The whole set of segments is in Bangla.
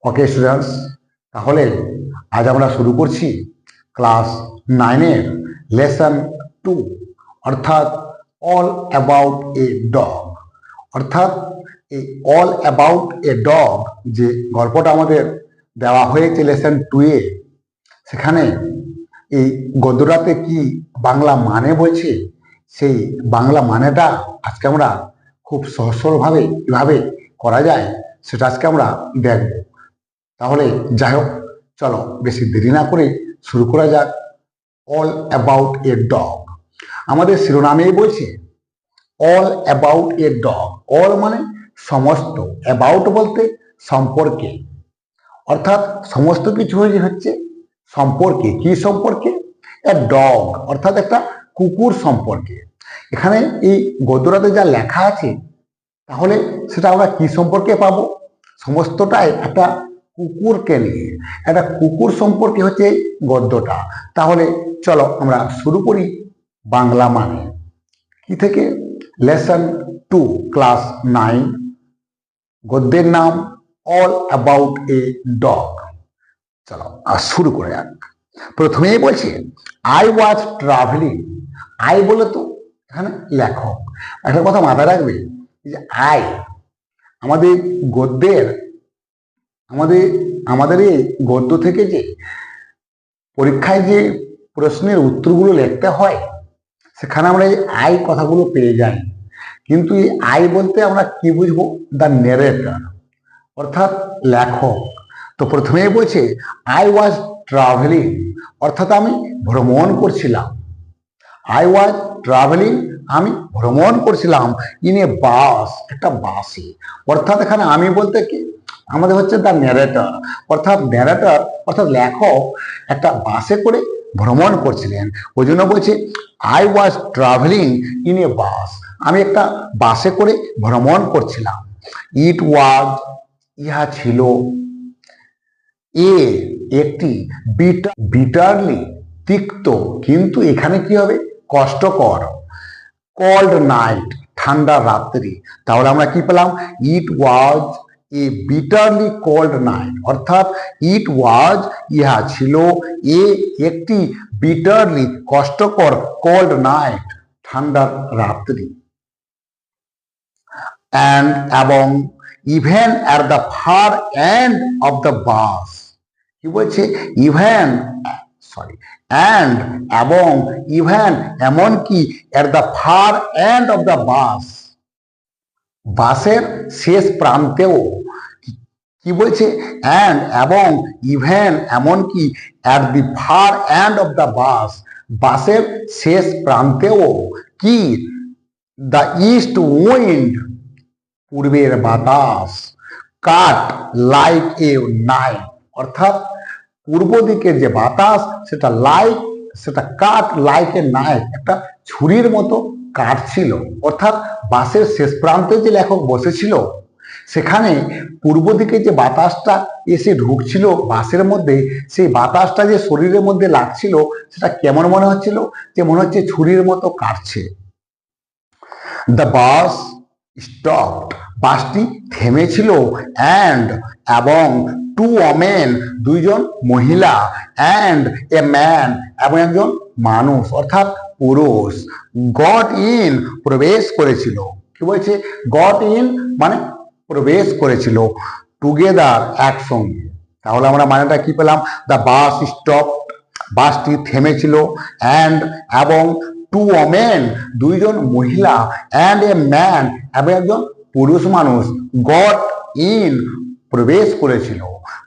ওকে স্টুডেন্টস, তাহলে আজ আমরা শুরু করছি ক্লাস 9-এর লেসন 2, অর্থাৎ অল অ্যাবাউট এ ডগ। অর্থাৎ এই অল অ্যাবাউট এ ডগ যে গল্পটা আমাদের দেওয়া হয়েছে লেসন 2-এ, সেখানে এই গদ্যটাতে কি বাংলা মানে বলছে, সেই বাংলা মানেটা আজকে আমরা খুব সহজ সরলভাবে কিভাবে করা যায় সেটা আজকে আমরা দেখব। তাহলে যাই হোক, চলো বেশি দেরি না করে শুরু করা যাক। অল অ্যাবাউট এ ডগ আমাদের শিরোনামেই বলছে all about a dog. All মানে সমস্ত, অ্যাবাউট বলতে সম্পর্কে, অর্থাৎ সমস্ত কিছু হচ্ছে সম্পর্কে। কি সম্পর্কে? এ ডগ, অর্থাৎ একটা কুকুর সম্পর্কে। এখানে এই গদ্যটাতে যা লেখা আছে, তাহলে সেটা আমরা কি সম্পর্কে পাবো? সমস্তটাই একটা কুকুরকে নিয়ে, একটা কুকুর সম্পর্কে হচ্ছে এই গদ্যটা। তাহলে চলো আমরা শুরু করি বাংলা মানে। কি থেকে? লেসন 2 ক্লাস 9, গদ্যের নাম অল অ্যাবাউট এ ডগ। চলো আর শুরু করে যাক। প্রথমেই বলছে আই ওয়াজ ট্রাভেলিং। আই বলে তো এখানে লেখক। একটা কথা মাথায় রাখবে যে আই আমাদের গদ্যের আমাদের এই গদ্য থেকে যে পরীক্ষায় যে প্রশ্নের উত্তরগুলো লিখতে হয়, সেখানে আমরা এই আই কথাগুলো পেয়ে যাই। কিন্তু এই আই বলতে আমরা কি বুঝবো? দ্য নেরেটর, অর্থাৎ লেখক। তো প্রথমেই বলছে আই ওয়াজ ট্রাভেলিং, অর্থাৎ আমি ভ্রমণ করছিলাম। আই ওয়াজ ট্রাভেলিং, আমি ভ্রমণ করছিলাম ইন এ বাস, একটা বাসে। অর্থাৎ এখানে আমি বলতে কি আমাদের হচ্ছে দ্য ন্যারেটর, অর্থাৎ ন্যারেটর অর্থাৎ লেখক একটা বাসে করে ভ্রমণ করছিলেন। ওই জন্য বলছে I was travelling in a bus, আমি একটা বাসে করে ভ্রমণ করছিলাম। ইট ওয়াজ, ইহা ছিল, এ একটি, বিটারলি তিক্ত, কিন্তু এখানে কি হবে? কষ্টকর। কল্ড নাইট, ঠান্ডা রাত্রি। তাহলে আমরা কি পেলাম? ইট ওয়াজ এ বিটারলি কোল্ড নাইট, অর্থাৎ ইট ওয়াজ ইহা ছিল, এ একটি, বিটারলি কষ্টকর, কোল্ড নাইট ঠান্ডার রাত্রি। অ্যান্ড এবং even at the far end of the bus. কি বলছে? ইভেন, সরি, অ্যান্ড এবং, ইভেন এমনকি, at the far end of the bus, বাসের শেষ প্রান্তেও। কি বলছে? অ্যান্ড এবং, ইভেন এমনকি, at the far end of the bus, বাসের শেষ প্রান্তেও। কি? দ্য ইস্ট উইন্ড, পূর্বের বাতাস, কাট লাইক এ নাইফ, অর্থাৎ পূর্ব দিকের যে বাতাস সেটা কাট লাইক এ নাইফ, একটা ছুরির মতো কাটছিল। অর্থাৎ বাসের শেষ প্রান্তে যে লেখক বসেছিল, সেখানে পূর্ব দিকে যে বাতাসটা এসে ঢুকছিল বাসের মধ্যে, সেই বাতাসটা যে শরীরের মধ্যে লাগছিল, সেটা কেমন মনে হচ্ছিল? যে মনে হচ্ছে ছুরির মতো কাটছে। দ্য বাস স্টপড, বাসটি থেমেছিল। অ্যান্ড এবং, টু ওমেন, দুইজন মহিলা, অ্যান্ড এ ম্যান, এবং একজন মানুষ অর্থাৎ পুরুষ, গট ইন, প্রবেশ করেছিল। কি বলছে? গট ইন মানে প্রবেশ করেছিল, টুগেদার, একসঙ্গে। তাহলে আমরা মানেটা কি পেলাম? দ্য বাস স্টপড, বাসটি থেমেছিল। অ্যান্ড এবং, টু ওমেন, দুইজন মহিলা, অ্যান্ড এ ম্যান, এবং একজন পুরুষ মানুষ, গট ইন, প্রবেশ করেছিল,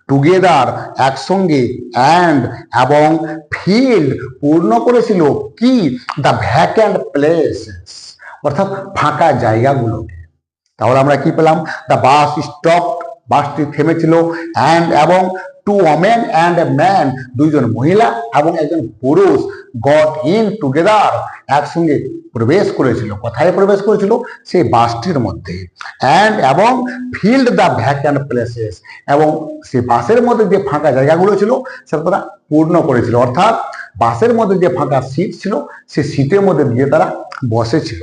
টুগেদার, একসঙ্গে, অ্যান্ড এবং, ফিল্ড, পূর্ণ করেছিল। কি? দ্য ভ্যাকেন্ট প্লেসেস, অর্থাৎ ফাঁকা জায়গাগুলোকে। তাহলে আমরা কি পেলাম? দ্য বাস স্টপড, বাসটি থেমেছিল। অ্যান্ড এবং, two women and a man, দুইজন মহিলা এবং একজন পুরুষ, গট ইন টুগেদার, একসঙ্গে প্রবেশ করেছিল। কোথায় প্রবেশ করেছিল? সেই বাসটির মধ্যে। অ্যান্ড এবং, ফিল্ড দ্য ভ্যাকেন্ট প্লেসেস, এবং সেই বাসের মধ্যে যে ফাঁকা জায়গাগুলো ছিল সেটা তারা পূর্ণ করেছিল। অর্থাৎ বাসের মধ্যে যে ফাঁকা সিট ছিল, সেই সিটের মধ্যে দিয়ে তারা বসেছিল।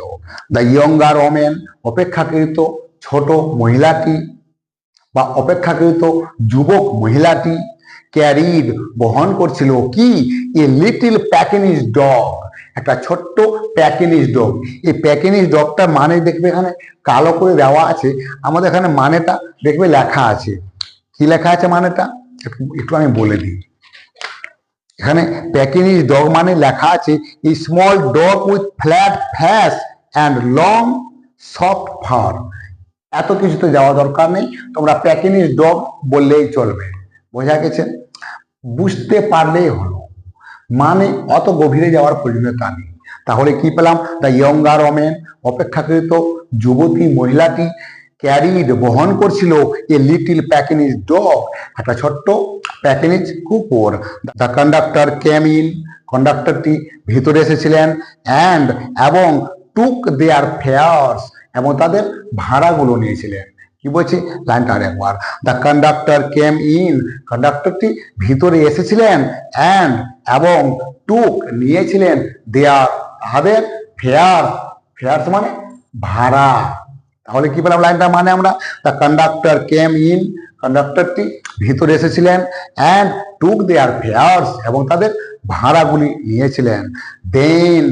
দ্য ইয়ঙ্গার ওমেন, অপেক্ষাকৃত ছোট মহিলাটি, বা অপেক্ষাকৃত যুবক মহিলাটি ক্যারিড বহন করছিল কি এ লিটিল প্যাকিনিজ ডগ, একটা ছোট্ট প্যাকিনিজ ডগ। এই প্যাকিনিজ ডগটার মানে দেখবে এখানে কালো করে দেওয়া আছে, আমাদের এখানে মানেটা দেখবে লেখা আছে। কি লেখা আছে মানেটা একটু আমি বলে দিই। এখানে প্যাকিনিজ ডগ মানে লেখা আছে small dog with flat face and long soft fur. এত কিছুতে যাওয়া দরকার নেই, তোমরা প্যাকিনিজ ডগ বললেই চলবে। বোঝা গেছে? বুঝতে পারলেই হলো, মানে অত গভীরে যাওয়ার প্রয়োজনীয়তা নেই। তাহলে কি পেলাম? দ্য ইয়ঙ্গার ওমেন, অপেক্ষাকৃত যুবতী মহিলাটি ক্যারিড বহন করছিল এ লিটিল প্যাকিনিজ ডগ, একটা ছোট্ট প্যাকিনিজ কুকুর। দ্য কন্ডাক্টর কেম ইন, কন্ডাক্টরটি ভিতরে এসেছিলেন, অ্যান্ড এবং টুক দেয়ার ফেয়ার্স, এবং তাদের ভাড়াগুলো নিয়েছিলেন। কি বলছে লাইনটা আরেকবার? দ্য কন্ডাক্টর কেম ইন, কন্ডাক্টরটি ভিতরে এসেছিলেন, অ্যান্ড এবং টুক নিয়েছিলেন দেয়ার তাদের ফেয়ার, ফেয়ার্স মানে ভাড়া। তাহলে কি পেলাম লাইনটা মানে আমরা? দ্য কন্ডাক্টর কেম ইন, কন্ডাক্টরটি ভিতরে এসেছিলেন, অ্যান্ড টুক দেয়ার ফেয়ার্স, এবং তাদের ভাড়াগুলি নিয়েছিলেন। দেন,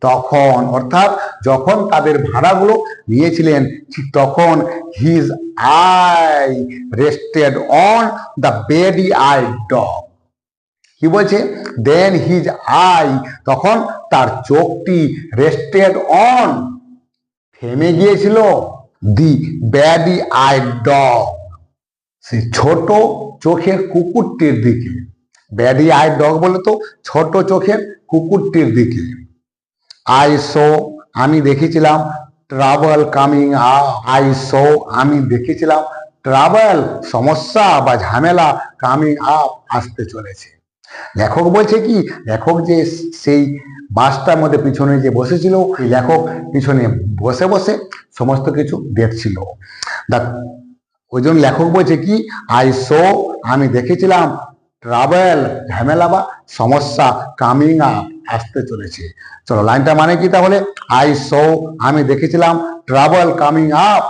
তখন, অর্থাৎ যখন তাদের ভাড়াগুলো নিয়েছিলেন ঠিক তখন his eye rested on the বেডি আই ডগ। কি বলছে? দেন হিজ আই, তখন তার চোখটি রেস্টেড অন, থেমে গিয়েছিল, দি ব্যাডি আই ডগ, সেই ছোট চোখের কুকুরটির দিকে। ব্যাডি আই ডগ বলে তো ছোট চোখের কুকুরটির দিকে। আই সো, আমি দেখেছিলাম, trouble coming up, I so, আমি দেখেছিলাম, ট্রাবল সমস্যা বা ঝামেলা, কামিং আপ আসতে চলেছে। লেখক বলছে কি, লেখক যে সেই বাসটার মধ্যে পিছনে যে বসেছিল, এই লেখক পিছনে বসে বসে সমস্ত কিছু দেখছিল। ওই জন্য লেখক বলছে কি, আই সো, আমি দেখেছিলাম, ট্রাভেল ঝামেলা বা সমস্যা, কামিং আপ আসতে চলেছে। চলো লাইনটা মানে কি তাহলে? আই সো, আমি দেখেছিলাম, ট্রাভেল কামিং আপ,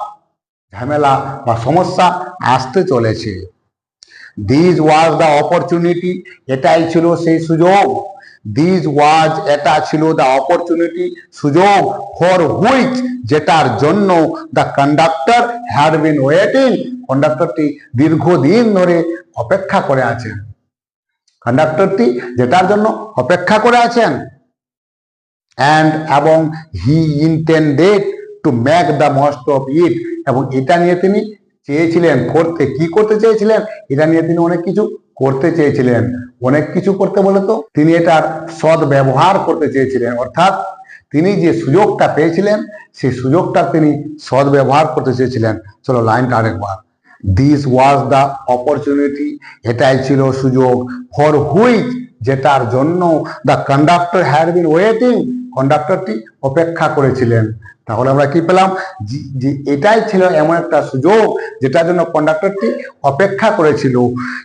ঝামেলা বা সমস্যা আসতে চলেছে। দিস ওয়াজ দ্য অপরচুনিটি, এটাই ছিল সেই সুযোগ। দিস ওয়াজ, এটা ছিল, দ্য অপরচুনিটি, সুযোগ, ফর হুইচ, যেটার জন্য, the conductor had been waiting, কন্ডাক্টরটি দীর্ঘদিন ধরে অপেক্ষা করে আছেন। কন্ডাক্টরটি যেটার জন্য অপেক্ষা করে আছেন। অ্যান্ড এবং he intended to make the most of it, এবং এটা নিয়ে তিনি চেয়েছিলেন করতে। কি করতে চেয়েছিলেন? এটা নিয়ে তিনি অনেক কিছু করতে চেয়েছিলেন। অনেক কিছু করতে বলে তো তিনি এটার সৎ ব্যবহার করতে চেয়েছিলেন, অর্থাৎ তিনি যে সুযোগটা পেয়েছিলেন সেই সুযোগটা তিনি সৎ ব্যবহার করতে চেয়েছিলেন। চলো লাইনটা আরেকবার। দিস ওয়াজ দ্য অপরচুনিটি, এটাই ছিল সুযোগ, ফর হুইচ, যেটার জন্য, the conductor had been waiting, কন্ডাক্টরটি অপেক্ষা করেছিলেন। তাহলে আমরা কি পেলাম? যে এটাই ছিল এমন একটা সুযোগ যেটার জন্য কন্ডাক্টরটি অপেক্ষা করেছিল।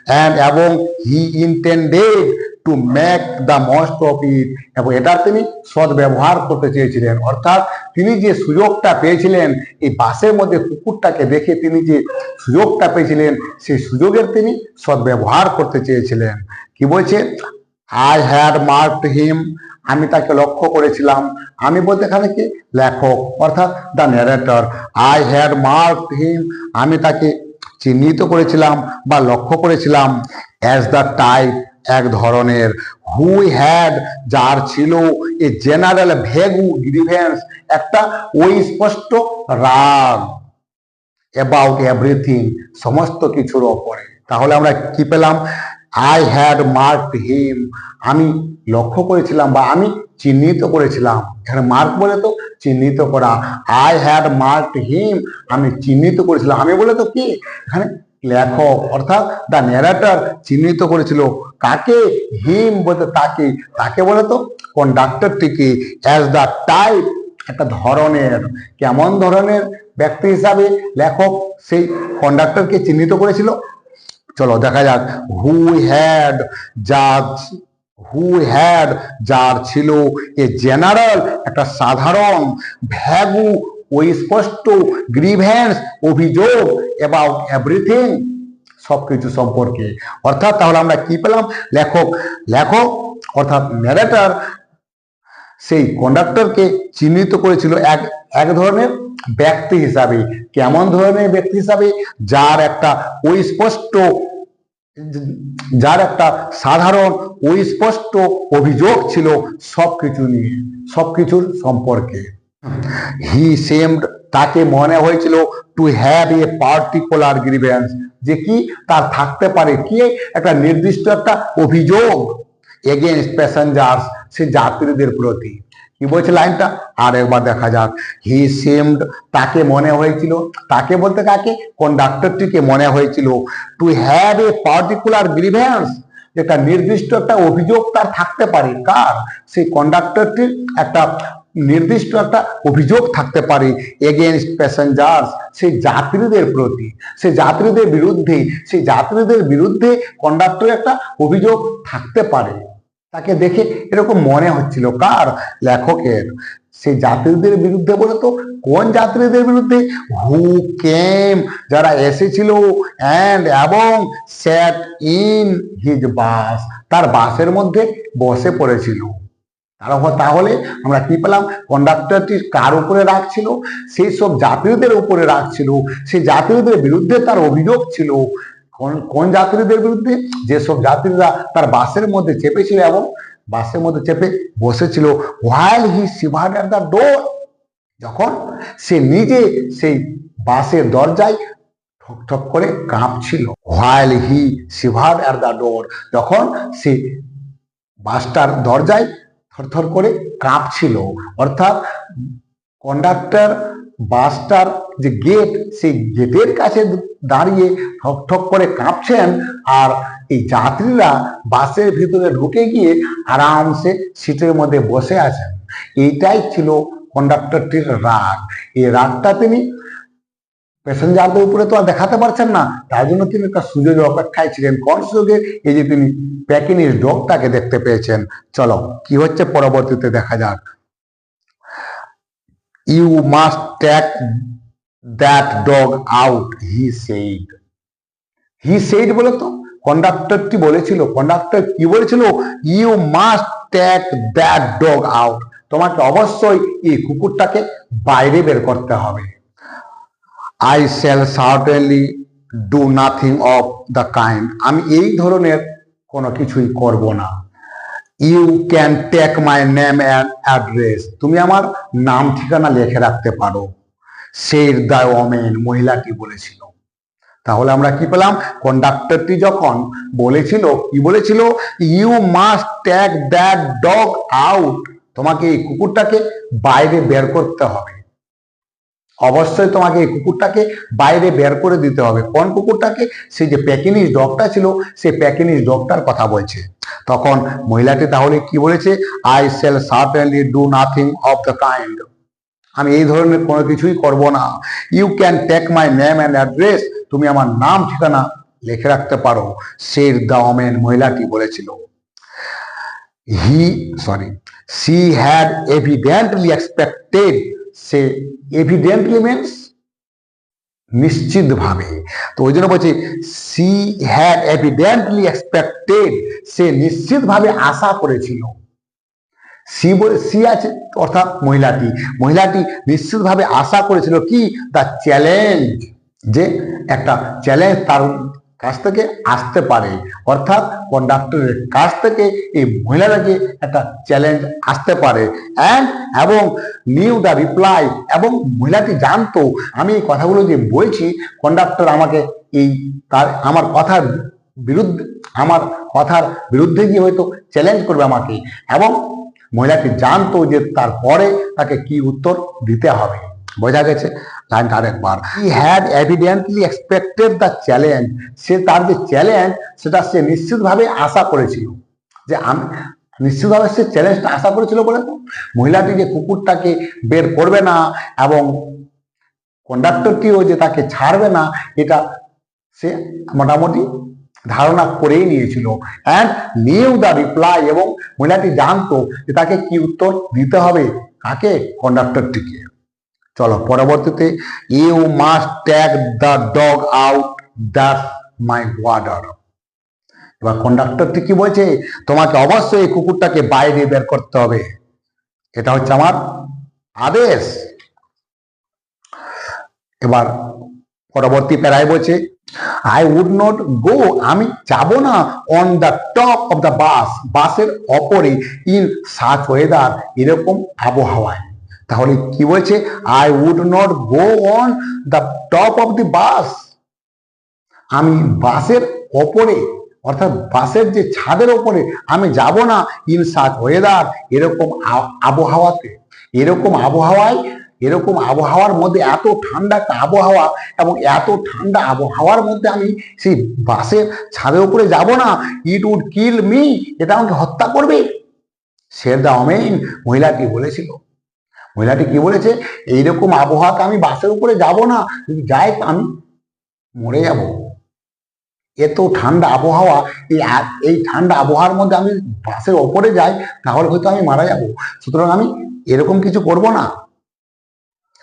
অ্যান্ড এবং he intended to make the most of it, এবং এটার তিনি সৎ ব্যবহার করতে চেয়েছিলেন, অর্থাৎ তিনি যে সুযোগটা পেয়েছিলেন, এই বাসের মধ্যে কুকুরটাকে দেখে তিনি যে সুযোগটা পেয়েছিলেন সেই সুযোগের তিনি সৎ ব্যবহার করতে চেয়েছিলেন। কি বলছে? আই হ্যাড মার্কড হিম, আমি তাকে লক্ষ্য করেছিলাম। আমি বলতে এখানে কি লেখক, অর্থাৎ the narrator. I had marked him, আমি তাকে চিহ্নিত করেছিলাম বা লক্ষ্য করেছিলাম। অ্যাজ দ্য টাইপ, এক ধরনের। হু হ্যাড, যার ছিল। এ জেনারেল ভেগু গ্রিভেন্স, একটা ওই স্পষ্ট রাগ। অ্যাবাউট এভরিথিং, সমস্ত কিছুর ওপরে। তাহলে আমরা কি পেলাম? আই হ্যাড মার্কড হিম, আমি লক্ষ্য করেছিলাম বা আমি চিহ্নিত করেছিলাম। এখানে মার্ক বলে তো চিহ্নিত করা। আই হ্যাড মার্কড হিম, আমি চিহ্নিত করেছিলাম। আমি বলে তো কি এখানে লেখক, অর্থাৎ দ্য ন্যারেটর চিহ্নিত করেছিল। কাকে? হিম বলতে তাকে, তাকে বলে তো কন্ডাক্টরটিকে। অ্যাজ দ্য টাইপ, একটা ধরনের। কেমন ধরনের ব্যক্তি হিসাবে লেখক সেই কন্ডাক্টরকে চিহ্নিত করেছিল? চলো দেখা যাক। হু হ্যাড, যার ছিল। এ জেনারেল, একটা সাধারণ। ভ্যাগু, ওই স্পষ্ট গ্রিভেন্স অভিযোগ অ্যাবাউট এভরিথিং, সবকিছু সম্পর্কে। অর্থাৎ তাহলে আমরা কি পেলাম, লেখক অর্থাৎ ন্যারেটর সেই কন্ডাক্টরকে চিহ্নিত করেছিল এক ধরনের ব্যক্তি হিসাবে। কেমন ধরনের ব্যক্তি হিসাবে? যার একটা সাধারণ স্পষ্ট অভিযোগ ছিল সবকিছু নিয়ে, সবকিছুর সম্পর্কে। হি সেমড, তাকে মনে হয়েছিল, to have a particular grievance, যে কি তার থাকতে পারে কি একটা নির্দিষ্ট একটা অভিযোগ এগেইনস্ট প্যাসেঞ্জার্স, সে যাত্রীদের প্রতি। কি বলছে লাইনটা আর একবার দেখা যাক। হি সেমড, তাকে মনে হয়েছিল, তাকে বলতে কাকে? কন্ডাক্টরটিকে মনে হয়েছিল, to have a particular grievance, একটা নির্দিষ্ট একটা অভিযোগ তার থাকতে পারে। কার? সেই কন্ডাক্টরটির একটা নির্দিষ্ট একটা অভিযোগ থাকতে পারে এগেইনস্ট প্যাসেঞ্জার্স, সেই যাত্রীদের প্রতি, সেই যাত্রীদের বিরুদ্ধে কন্ডাক্টরের একটা অভিযোগ থাকতে পারে। তাকে দেখে এরকম মনে হচ্ছিল। কার? লেখকের। সেই যাত্রীদের বিরুদ্ধে বলে তো কোন যাত্রীদের বিরুদ্ধে? হু কেম, যারা এসেছিল, অ্যান্ড এবং স্যাট ইন হিজ বাস, তার বাসের মধ্যে বসে পড়েছিল। তাহলে আমরা কি পেলাম? কন্ডাক্টরটি কার উপরে রাখছিল? সেই সব যাত্রীদের উপরে রাখছিল। সেই যাত্রীদের বিরুদ্ধে তার অভিযোগ ছিল। কোন যাত্রীদের বিরুদ্ধে? যেসব যাত্রীরা তার বাসের মধ্যে চেপেছিল এবং বাসের মধ্যে চেপে বসেছিল। while he shivered at the door, যখন সে নিজে সেই বাসের দরজায় ঠক করে কাঁপছিল। while he shivered at the door, যখন সে বাসটার দরজায় থরথর করে কাঁপছিল। অর্থাৎ কন্ডাক্টর বাসটার যে গেট, সেই গেটের কাছে দাঁড়িয়ে ঠক করে কাঁপছেন, আর এই যাত্রীরা বাসের ভিতরে ঢুকে গিয়ে আরামসে সিটের মধ্যে বসে আছেন। এইটাই ছিল কন্ডাক্টরটির রাগ। এই রাগটা তিনি প্যাসেঞ্জারদের উপরে তো আর দেখাতে পারছেন না, তার জন্য তিনি একটা সুযোগের অপেক্ষায় ছিলেন। কোন সুযোগে? এই যে তিনি প্যাকিনিজ ডগটাকে দেখতে পেয়েছেন। চলো কি হচ্ছে পরবর্তীতে দেখা যাক। You must take that dog out, he said. He said বলে তো কন্ডাক্টরটি বলেছিল। কন্ডাক্টর কি বলেছিল? You must take that dog out, তোমাকে অবশ্যই এই কুকুরটাকে বাইরে বের করতে হবে। I shall certainly do nothing of the kind, আমি এই ধরনের কোনো কিছুই করব না। You can take my name and address, তুমি আমার নাম ঠিকানা লিখে রাখতে পারো। said the woman, মহিলাটি বলেছিল। তাহলে আমরা কি পেলাম? কন্ডাক্টরটি যখন বলেছিল, কি বলেছিল? You must take that dog out, তোমাকে এই কুকুরটাকে বাইরে বের করতে হবে। অবশ্যই তোমাকে এই কুকুরটাকে বাইরে বের করে দিতে হবে। কোন কুকুরটাকে? সেই যে প্যাকিনিজ ডগটা ছিল, সেই প্যাকিনিজ ডগটার কথা বলছে। তখন মহিলাটি তাহলে কি বলেছে? I shall certainly do nothing of the kind, আমি এই ধরনের কোনো কিছুই করব না। You can take my name and address, তুমি আমার নাম ঠিকানা লিখে রাখতে পারো। সেড দ্য ওমেন, মহিলাটি বলেছিল। she had evidently expected, say evidently means নিশ্চিত ভাবে, তো ওই জন্য বলছি she had evidently expected, সে নিশ্চিত ভাবে আশা করেছিল। সি আছে অর্থাৎ মহিলাটি নিশ্চিতভাবে আশা করেছিল কি? দ্য চ্যালেঞ্জ, যে একটা চ্যালেঞ্জ তার কাছ থেকে আসতে পারে। অর্থাৎ কন্ডাক্টরের কাছ থেকে এই মহিলাটাকে একটা চ্যালেঞ্জ আসতে পারে। এবং নিউ দ্য রিপ্লাই, এবং মহিলাটি জানতো আমি এই কথাগুলো যে বলছি, কন্ডাক্টর আমাকে আমার কথার বিরুদ্ধে গিয়ে হয়তো চ্যালেঞ্জ করবে আমাকে, এবং মহিলাটি জানতো যে তারপরে তাকে কি উত্তর দিতে হবে। বোঝা গেছে লাইনটা আরেকবার। He had evidently expected the challenge, সে তার যে চ্যালেঞ্জ সেটা সে নিশ্চিতভাবে আশা করেছিল, যে আমি নিশ্চিতভাবে সে চ্যালেঞ্জটা আশা করেছিল বলে তো মহিলাটি যে কুকুরটাকে বের করবে না এবং কন্ডাক্টরটিও যে তাকে ছাড়বে না, এটা সে মোটামুটি ধারণা করেই নিয়েছিল। অ্যান্ড নিউ দ্য রিপ্লাই, এবং মহিলাটি জানতো যে তাকে কি উত্তর দিতে হবে। কাকে? কন্ডাক্টরটিকে। চলো পরবর্তীতে, you must take the dog out, that's my order. এবার কন্ডাক্টরটি কি বলছে, তোমাকে অবশ্যই এই কুকুরটাকে বাইরে বের করতে হবে, এটা হচ্ছে আমার আদেশ। এবার পরবর্তী প্যারায় বলছে, আই উড নট গো, আমি যাব না, on the top of the bus, বাসের অপরে, ইন সাচ ওয়েদার, এরকম আবহাওয়ায়। তাহলে কি বলছে, I would not go on the top of the bus, আমি বাসের ওপরে অর্থাৎ বাসের যে ছাদের ওপরে আমি যাব না, ইন সাচ ওয়েদার, এরকম আবহাওয়াতে, এরকম আবহাওয়ার মধ্যে, এত ঠান্ডা একটা আবহাওয়া, এবং এত ঠান্ডা আবহাওয়ার মধ্যে আমি সেই বাসের ছাদের উপরে যাব না, ইট উড কিল মি, এটা আমাকে হত্যা করবে। সের দা ওমেন, মহিলাটি বলেছিল। মহিলাটি কি বলেছে, এইরকম আবহাওয়াতে আমি বাসের উপরে যাব না, যদি যাই আমি মরে যাব। এত ঠান্ডা আবহাওয়া, এই ঠান্ডা আবহাওয়ার মধ্যে আমি বাসের ওপরে যাই, তাহলে হয়তো আমি মারা যাব, সুতরাং আমি এরকম কিছু করব না।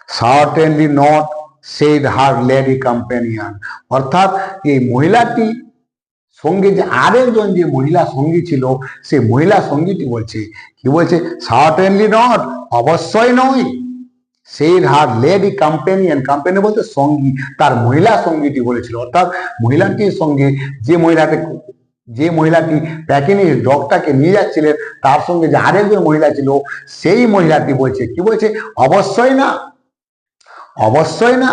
Certainly not, said her lady companion, অর্থাৎ এই মহিলাটি সঙ্গে যে আরেকজন যে মহিলা সঙ্গী ছিল, সেই মহিলা সঙ্গীটি বলছে, কি বলছে, সার্টেনলি নট, অবশ্যই নয়, shed her lady companion, companion বলতে সঙ্গী, তার মহিলা সঙ্গীটি বলেছিল, অর্থাৎ মহিলাটির সঙ্গে যে মহিলাটি প্যাকিনি ডগটাকে নিয়ে যাচ্ছিলেন, তার সঙ্গে যে আরেকজন মহিলা ছিল, সেই মহিলাটি বলছে, কি বলছে, অবশ্যই না, অবশ্যই না।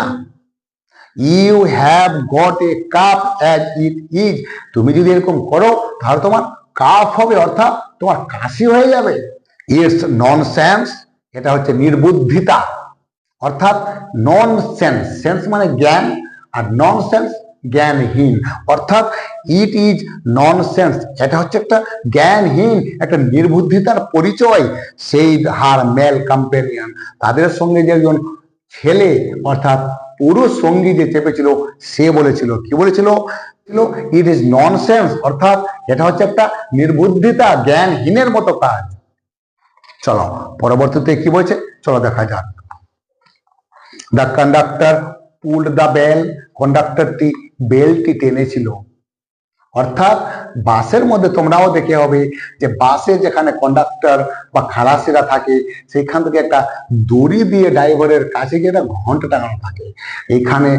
You have got a cup as it is, তুমি যদি এরকম করো তাহলে তোমার কাফ হবে, অর্থাৎ তোমার কাশি হয়ে যাবে। ইটস ননসেন্স, এটা হচ্ছে নির্বুদ্ধিতা, অর্থাৎ ননসেন্স, সেন্স মানে জ্ঞান, আর ননসেন্স জ্ঞানহীন, অর্থাৎ ইট ইজ ননসেন্স, এটা হচ্ছে একটা জ্ঞানহীন, একটা নির্বুদ্ধিতার পরিচয়। সেই হার মেল কম্পেনিয়ন, তাদের সঙ্গে যে একজন ছেলে অর্থাৎ পুরুষ সঙ্গী যে চেপেছিল, সে বলেছিল, কি বলেছিল, ইট ইজ ননসেন্স, অর্থাৎ এটা হচ্ছে একটা নির্বুদ্ধিতা, জ্ঞানহীনের মতো কাজ। চলো পরবর্তীতে কি বলছে, চলো দেখা যাক। The conductor pulled the bell, কন্ডাক্টরটি বেলটি টেনেছিল, অর্থাৎ বাসের মধ্যে তোমরাও দেখে হবে যে বাসে যেখানে কন্ডাক্টর বা খালাসিরা থাকে, সেখান থেকে একটা দড়ি দিয়ে ড্রাইভারের কাছে গিয়ে একটা ঘন্টা টাঙানো থাকে। এখানে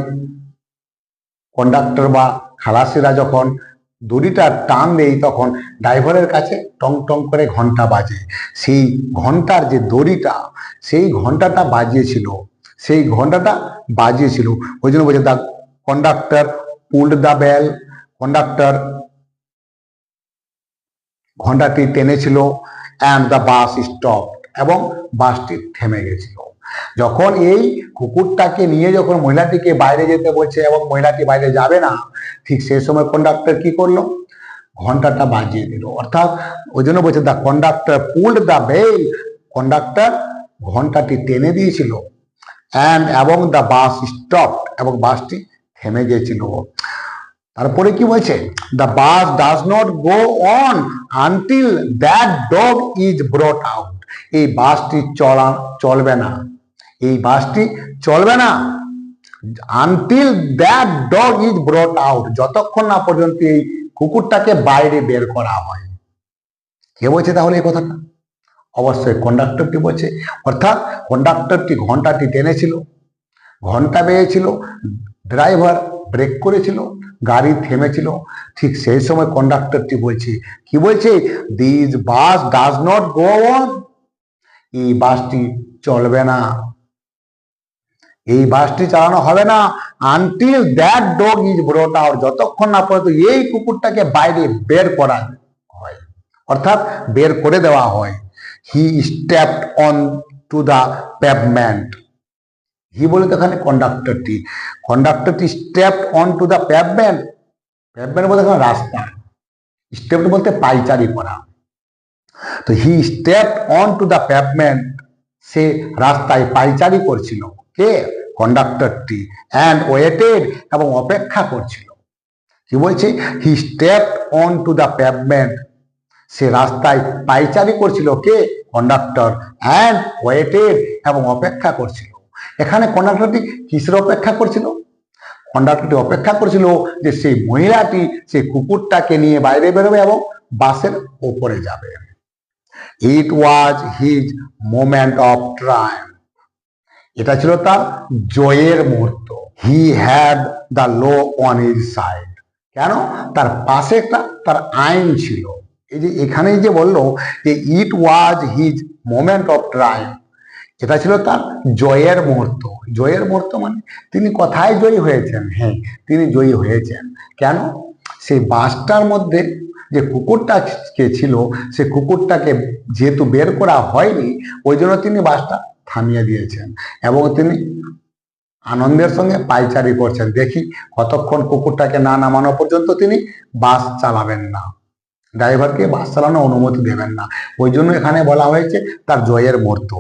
কন্ডাক্টর বা খালাসিরা যখন দড়িটা টান দেয়, তখন ড্রাইভারের কাছে টং টং করে ঘন্টা বাজে। সেই ঘন্টার যে দড়িটা, সেই ঘন্টাটা বাজিয়েছিল, ওই জন্য বলছে the conductor pulled the bell, conductor ঘন্টাটি টেনেছিল, অ্যান্ড দ্য বাস স্টপ, এবং বাসটি থেমে গেছিল। যখন এই কুকুরটাকে নিয়ে যখন মহিলাটিকে বাইরে যেতে বলছে এবং মহিলাটি বাইরে যাবে না, ঠিক সেই সময় কন্ডাক্টর কি করলো, ঘন্টাটা বাজিয়ে দিল, অর্থাৎ ওই জন্য বলছে the conductor pulled the bell, conductor ঘন্টাটি টেনে দিয়েছিল, অ্যান্ড এবং দ্য বাস স্টপ, এবং বাসটি থেমে গিয়েছিল। তারপরে কি বলছে, the bus does not go on until that dog is ব্রট out, এই বাসটি চলবে না, এই বাসটি চলবে না, until that dog is ব্রট out, যতক্ষণ না পর্যন্ত এই কুকুরটাকে বাইরে বের করা হয়। কে বলছে তাহলে এই কথাটা, অবশ্যই কন্ডাক্টরটি বলছে, অর্থাৎ কন্ডাক্টরটি ঘন্টাটি টেনেছিল, ঘন্টা বেজেছিল, ড্রাইভার ব্রেক করেছিল, গাড়ি থেমেছিল, ঠিক সেই সময় কন্ডাক্টরটি বলছে, কি বলছে, this bus does not go on, এই বাসটি চলবে না, এই বাসটি চালানো হবে না, until that dog is ব্রট out, যতক্ষণ না পর্যন্ত এই কুকুরটাকে বাইরে বের করা হয়, অর্থাৎ বের করে দেওয়া হয়। He stepped on to the pavement, he বলে তো এখানে কন্ডাক্টরটি stepped on to the pavement, pavement বলতে এখানে রাস্তা, স্টেপড বলতে পাইচারি করা, তো he stepped on to the pavement, সে রাস্তায় পাইচারি করছিল, কে, কন্ডাক্টরটি, অ্যান্ড ওয়েটেড, এবং অপেক্ষা করছিল। কি বলছে, he stepped on to the pavement, সে রাস্তায় পাইচারি করছিল, কে, কন্ডাক্টর, অ্যান্ড ওয়েটেড, এবং অপেক্ষা করছিল। এখানে কন্ডাক্টরটি কিসের অপেক্ষা করছিল? কন্ডাক্টরটি অপেক্ষা করছিল যে সেই মহিলাটি সেই কুকুরটাকে নিয়ে বাইরে বেরোবে এবং বাসের ওপরে যাবে। It was his moment of triumph. এটা ছিল তার জয়ের মুহূর্ত। He had the law on his side. কেন? তার পাশে একটা তার আইন ছিল। এই যে এখানেই যে বললো যে it was his moment of triumph, এটা ছিল তার জয়ের মুহূর্ত। জয়ের মুহূর্ত মানে তিনি কোথায় জয়ী হয়েছেন? হ্যাঁ, তিনি জয়ী হয়েছেন। কেন? সেই বাসটার মধ্যে যে কুকুরটাকে ছিল, সে কুকুরটাকে যেহেতু বের করা হয়নি, ওই জন্য তিনি বাসটা থামিয়ে দিয়েছেন এবং তিনি আনন্দের সঙ্গে পায়চারি করছেন। দেখি কতক্ষণ কুকুরটাকে না নামানো পর্যন্ত তিনি বাস চালাবেন না, ড্রাইভারকে বাস চালানোর অনুমতি দেবেন না। ওই জন্য এখানে বলা হয়েছে তার জয়ের মুহূর্ত।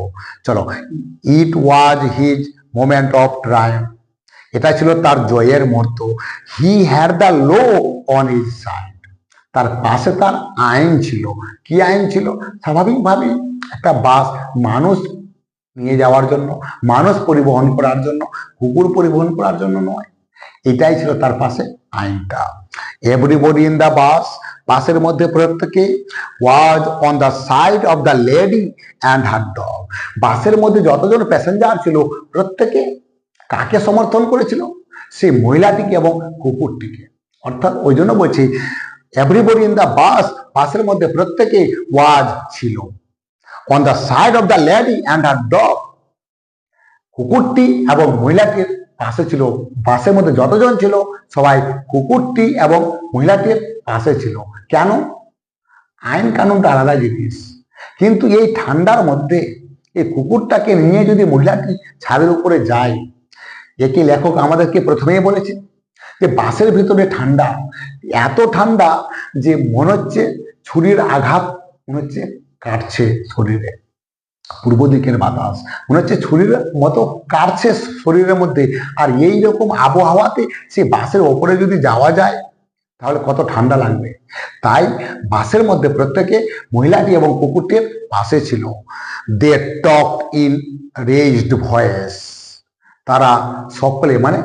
চলো, it was his moment of triumph, এটা ছিল তার জয়ের মুহূর্ত। He had the law on his side, তার পাশে তার আইন ছিল। কি আইন ছিল? স্বাভাবিকভাবে একটা বাস মানুষ নিয়ে যাওয়ার জন্য, মানুষ পরিবহন করার জন্য, কুকুর পরিবহন করার জন্য নয়। এটাই ছিল তার পাশে আইনটা। এভরিবডি ইন দ্য বাস, বাসের মধ্যে প্রত্যেকে was on the side of the lady and her dog, বাসের মধ্যে যতজন প্যাসেঞ্জার ছিল প্রত্যেকে কাকে সমর্থন করেছিল? সেই মহিলাটিকে এবং কুকুরটিকে। অর্থাৎ ওই জন্য বলছি এভরিবডি ইন দ্য বাস, বাসের মধ্যে প্রত্যেকে ওয়াজ ছিল on the side of the lady and her dog, কুকুরটি এবং মহিলাটির পাশে ছিল। বাসের মধ্যে যতজন ছিল সবাই কুকুরটি এবং মহিলাটির পাশে ছিল। কেন? আইন কানুনটা আলাদা জিনিস, কিন্তু এই ঠান্ডার মধ্যে এই কুকুরটাকে নিয়ে যদি মহিলাটি ছাদের উপরে যায়, একে লেখক আমাদেরকে প্রথমেই বলেছে যে বাসের ভিতরে ঠান্ডা, এত ঠান্ডা যে মনে হচ্ছে ছুরির আঘাত মনে হচ্ছে কাটছে শরীরে। পূর্ব দিকের বাতাস মনে হচ্ছে ছুরির মতো কাটছে শরীরের মধ্যে। আর এই রকম আবহাওয়াতে সে বাসের ওপরে যদি যাওয়া যায় তাহলে কত ঠান্ডা লাগবে। তাই বাসের মধ্যে প্রত্যেকে মহিলাটি এবং কুকুরটির পাশে ছিল। দে টক ইন রেজড ভয়েস, তারা সকলে, মানে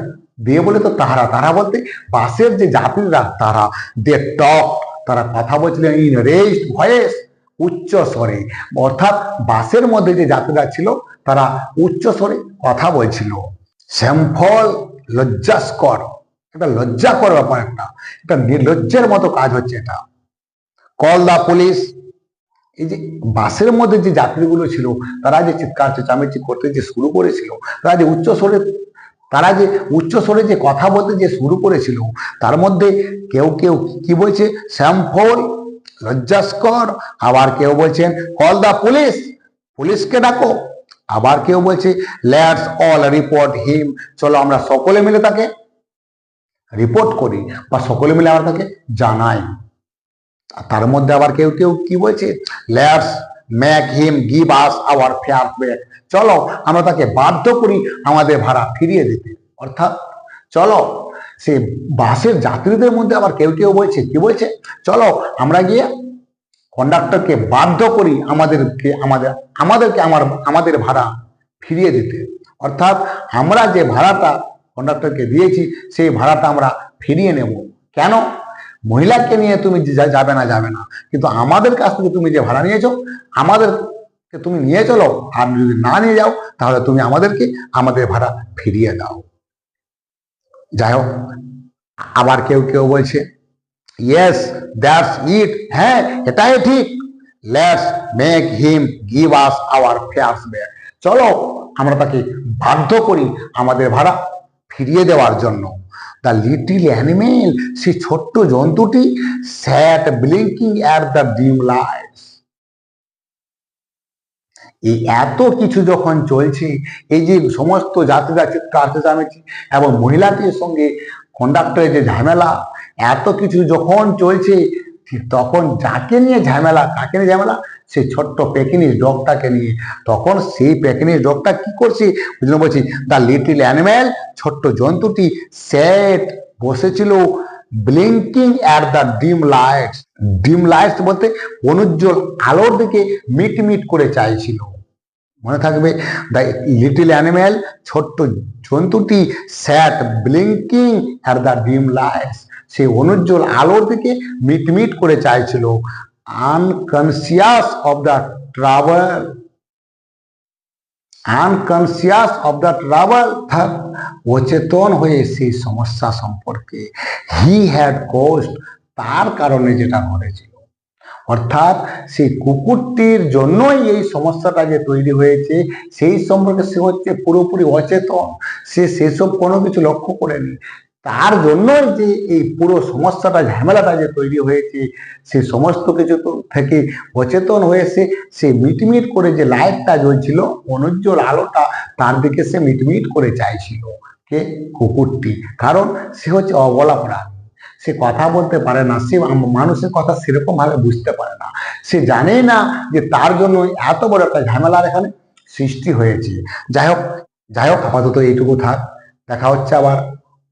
দে বলে তো তারা, তারা বলতে বাসের যে যাত্রীরা তারা, দে টক, তারা কথা বলছিলেন ইন রেজড ভয়েস, উচ্চ স্বরে। অর্থাৎ বাসের মধ্যে যে যাত্রীরা ছিল তারা উচ্চ স্বরে কথা বলছিল। শ্যামফল, লজ্জাস্কর, এটা লজ্জাকর ব্যাপার, একটা নির্লজ্জের মতো কাজ হচ্ছে এটা। কল দা পুলিশ, এই যে বাসের মধ্যে যে যাত্রীগুলো ছিল তারা যে চিৎকার চেঁচামেচি করতে যে শুরু করেছিল, তারা যে উচ্চ স্বরে যে কথা বলতে যে শুরু করেছিল, তার মধ্যে কেউ কেউ কি বলছে? শ্যামফল, লজ্জাস্কর। আবার কেউ বলছেন কল দা পুলিশ, পুলিশকে ডাকো। আবার কেউ বলছে লেটস অল রিপোর্ট হিম, চলো আমরা সকলে মিলে তাকে রিপোর্ট করি বা সকলে মিলে আমরা তাকে জানাই। তার মধ্যে আবার কেউ কেউ কি বলছে? Let's make him give us hour fair back, চলো আমরা তাকে বাধ্য করি আমাদের ভাড়া ফিরিয়ে দিতে। অর্থাৎ চলো, সে বাসের যাত্রীদের মধ্যে আবার কেউ কেউ বলছে, কি বলছে? চলো আমরা গিয়ে কন্ডাক্টরকে বাধ্য করি আমাদের ভাড়া ফিরিয়ে দিতে। অর্থাৎ আমরা যে ভাড়াটা কন্ডাক্টরকে দিয়েছি সেই ভাড়াটা আমরা ফিরিয়ে নেব। কেন? মহিলাকে নিয়ে তুমি যাবে না, কিন্তু আমাদের কাছ থেকে তুমি যে ভাড়া নিয়েছো আমাদেরকে তুমি নিয়ে চলো, আর যদি না নিয়ে যাও তাহলে তুমি আমাদেরকে আমাদের ভাড়া ফিরিয়ে দাও। যাই হোক, আবার কেউ কেউ বলছে ইয়েস দ্যাটস ইট, হ্যাঁ এটাই ঠিক। Let's make him give us our fares back, চলো আমরা তাকে বাধ্য করি আমাদের ভাড়া ফিরিয়ে দেওয়ার জন্য। দ্য লিটিল অ্যানিমেল, সেই ছোট্ট জন্তুটি স্যাট ব্লিঙ্কিং অ্যাট দ্য ডিম লাইটস। এই এত কিছু যখন চলছে, এই যে সমস্ত যাত্রীরা চিৎকার চেঁচামেচি এবং মহিলাটির সঙ্গে কন্ডাক্টরের যে ঝামেলা, এত কিছু যখন চলছে, ঠিক তখন কাকে নিয়ে ঝামেলা? সেই ছোট্ট পেকিনিস ডগটাকে নিয়ে। তখন সেই পেকিনিস ডগটা কি করছে? ওই জন্য বলছি দ্য লিটিল অ্যানিমেল, ছোট্ট জন্তুটি স্যাট, বসেছিল, ব্লিঙ্কিং অ্যাট দ্য ডিম লাইটস। ডিম লাইটস বলতে অনুজ্জ্বল আলোর দিকে মিটমিট করে চাইছিল। মনে থাকবে, দ্য লিটল অ্যানিমেল, ছোট্ট জন্তুটি স্যাট ব্লিঙ্কিং অ্যাট দ্য ডিম লাইটস, সে অনুজ্জ্বল আলোর দিকে মিটমিট করে চাইছিল। Unconscious of the travel, unconscious of the travel, অচেতন হয়ে সেই সমস্যা সম্পর্কে, হি হ্যাড কোস্ট, তার কারণে যেটা ঘটেছিল। অর্থাৎ সেই কুকুরটির জন্যই এই সমস্যাটা যে তৈরি হয়েছে সেই সম্পর্কে সে হচ্ছে পুরোপুরি অচেতন, সে সেসব কোনো কিছু লক্ষ্য করেনি। তার জন্যই যে এই পুরো সমস্যাটা ঝামেলাটা যে তৈরি হয়েছে, সে সমস্ত কিছু থেকে অচেতন হয়েছে সে মিটমিট করে যে লাইটটা জ্বলছিল অনুজ্জ্বল আলোটা, তার দিকে সে মিটমিট করে চাইছিল। কে? কুকুরটি। কারণ সে হচ্ছে অবলা প্রাণী, সে কথা বলতে পারে না, সে মানুষের কথা সেরকম ভাবে বুঝতে পারে না, সে জানেই না যে তার জন্য এত বড় একটা ঝামেলার এখানে সৃষ্টি হয়েছে। যাই হোক আপাতত এইটুকু থাক, দেখা হচ্ছে আবার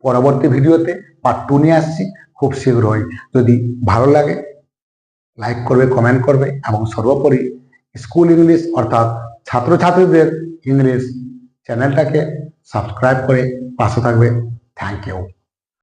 পরবর্তী ভিডিওতে, পার্ট 2 নিয়ে আসছি খুব শীঘ্রই। যদি ভালো লাগে লাইক করবে, কমেন্ট করবে এবং সর্বোপরি স্কুল ইংলিশ অর্থাৎ ছাত্রছাত্রীদের ইংলিশ চ্যানেলটাকে সাবস্ক্রাইব করে পাশে থাকবে। Thank you.